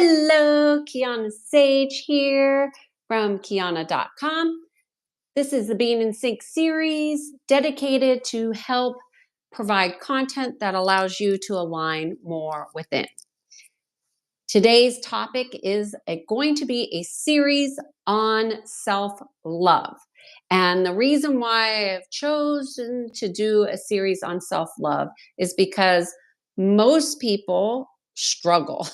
Hello, Kiannaa Sadge here from Kiannaa.com. This is the Being in Sync series dedicated to help provide content that allows you to align more within. Today's topic is going to be a series on self-love. And the reason why I've chosen to do a series on self-love is because most people struggle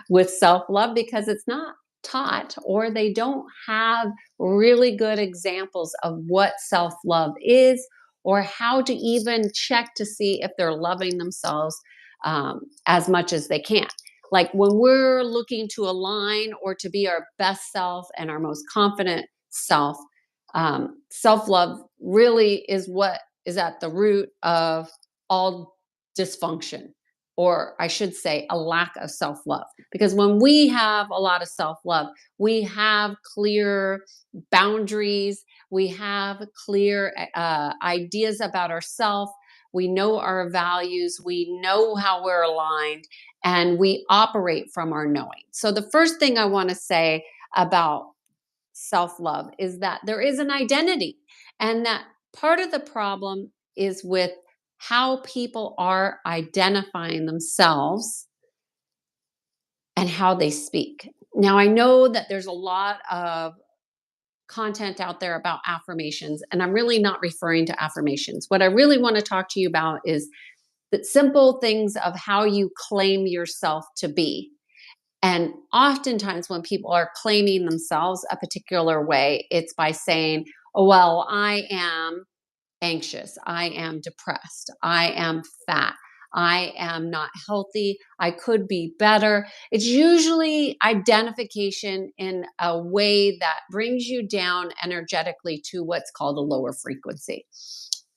with self-love because it's not taught, or they don't have really good examples of what self-love is, or how to even check to see if they're loving themselves as much as they can. Like when we're looking to align or to be our best self and our most confident self, self-love really is what is at the root of all dysfunction, or I should say a lack of self-love. Because when we have a lot of self-love, we have clear boundaries, we have clear ideas about ourselves, we know our values, we know how we're aligned, and we operate from our knowing. So the first thing I want to say about self-love is that there is an identity, and that part of the problem is with how people are identifying themselves and how they speak. Now, I know that there's a lot of content out there about affirmations, and I'm really not referring to affirmations. What I really want to talk to you about is the simple things of how you claim yourself to be. And oftentimes when people are claiming themselves a particular way, it's by saying, oh, well, I am anxious, I am depressed, I am fat, I am not healthy, I could be better. It's usually identification in a way that brings you down energetically to what's called a lower frequency.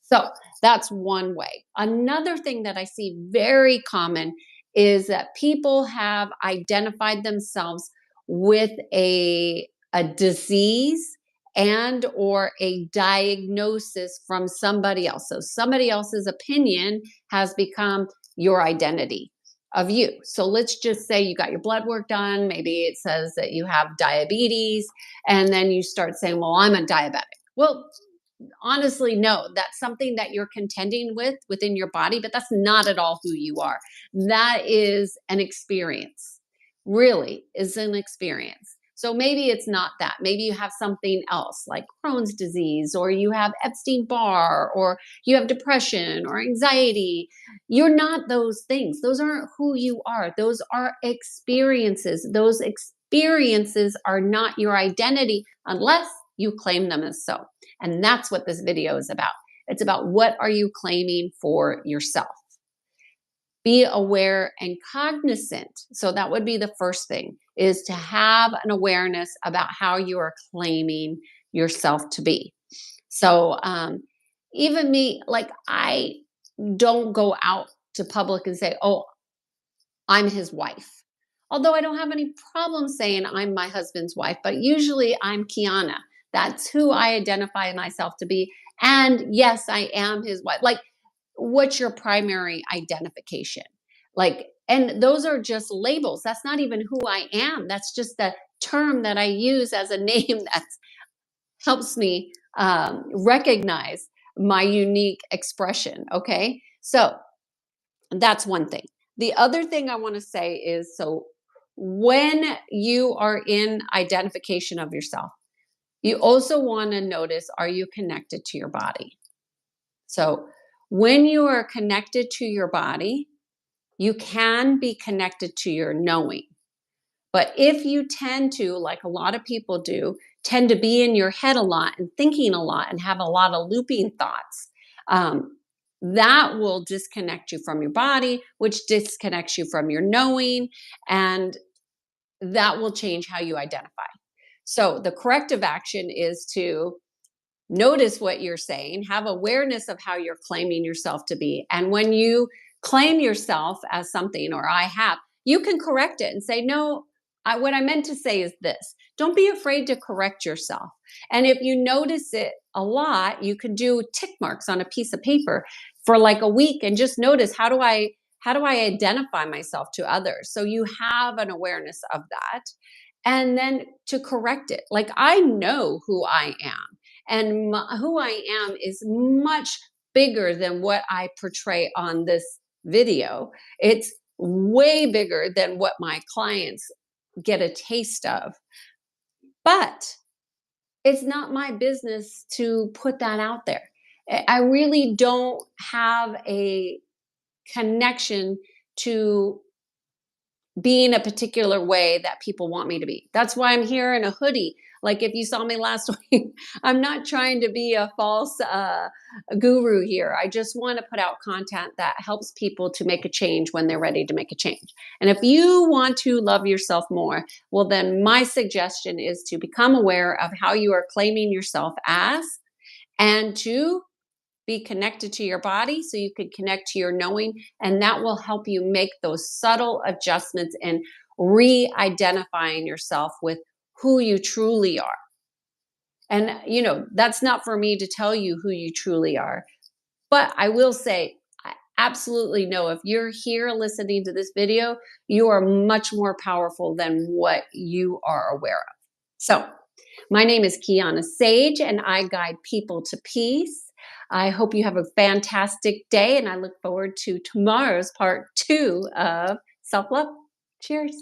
So that's one way. Another thing that I see very common is that people have identified themselves with a disease and or a diagnosis from somebody else. So somebody else's opinion has become your identity of you. So let's just say you got your blood work done. Maybe it says that you have diabetes, and then you start saying, well, I'm a diabetic. Well, honestly, no, that's something that you're contending with within your body, but that's not at all who you are. That is an experience, really is an experience. So maybe it's not that. Maybe you have something else like Crohn's disease, or you have Epstein-Barr, or you have depression or anxiety. You're not those things. Those aren't who you are. Those are experiences. Those experiences are not your identity unless you claim them as so. And that's what this video is about. It's about what are you claiming for yourself. Be aware and cognizant. So that would be the first thing, is to have an awareness about how you are claiming yourself to be. So even me, like I don't go out to public and say, oh, I'm his wife. Although I don't have any problem saying I'm my husband's wife, but usually I'm Kiannaa. That's who I identify myself to be. And yes, I am his wife. Like, what's your primary identification? Like, and those are just labels. That's not even who I am. That's just the term that I use as a name that helps me recognize my unique expression. Okay. So that's one thing. The other thing I want to say is, so when you are in identification of yourself, you also want to notice, are you connected to your body? So when you are connected to your body, you can be connected to your knowing. But if you tend to, like a lot of people do, tend to be in your head a lot and thinking a lot and have a lot of looping thoughts, that will disconnect you from your body, which disconnects you from your knowing, and that will change how you identify. So the corrective action is to notice what you're saying, have awareness of how you're claiming yourself to be. And when you claim yourself as something, or I have, you can correct it and say, no, what I meant to say is this. Don't be afraid to correct yourself. And if you notice it a lot, you can do tick marks on a piece of paper for like a week and just notice, how do I How do I identify myself to others? So you have an awareness of that. And then to correct it. Like I know who I am, and who I am is much bigger than what I portray on this video. It's way bigger than what my clients get a taste of. But it's not my business to put that out there. I really don't have a connection to being a particular way that people want me to be. That's why I'm here in a hoodie. Like if you saw me last week, I'm not trying to be a false guru here. I just want to put out content that helps people to make a change when they're ready to make a change. And if you want to love yourself more, well, then my suggestion is to become aware of how you are claiming yourself as, and to be connected to your body so you can connect to your knowing, and that will help you make those subtle adjustments and re-identifying yourself with who you truly are. And that's not for me to tell you who you truly are, but I will say I absolutely know if you're here listening to this video, you are much more powerful than what you are aware of. So my name is Kiannaa Sadge, and I guide people to peace. I hope you have a fantastic day, and I look forward to tomorrow's part 2 of self-love. Cheers.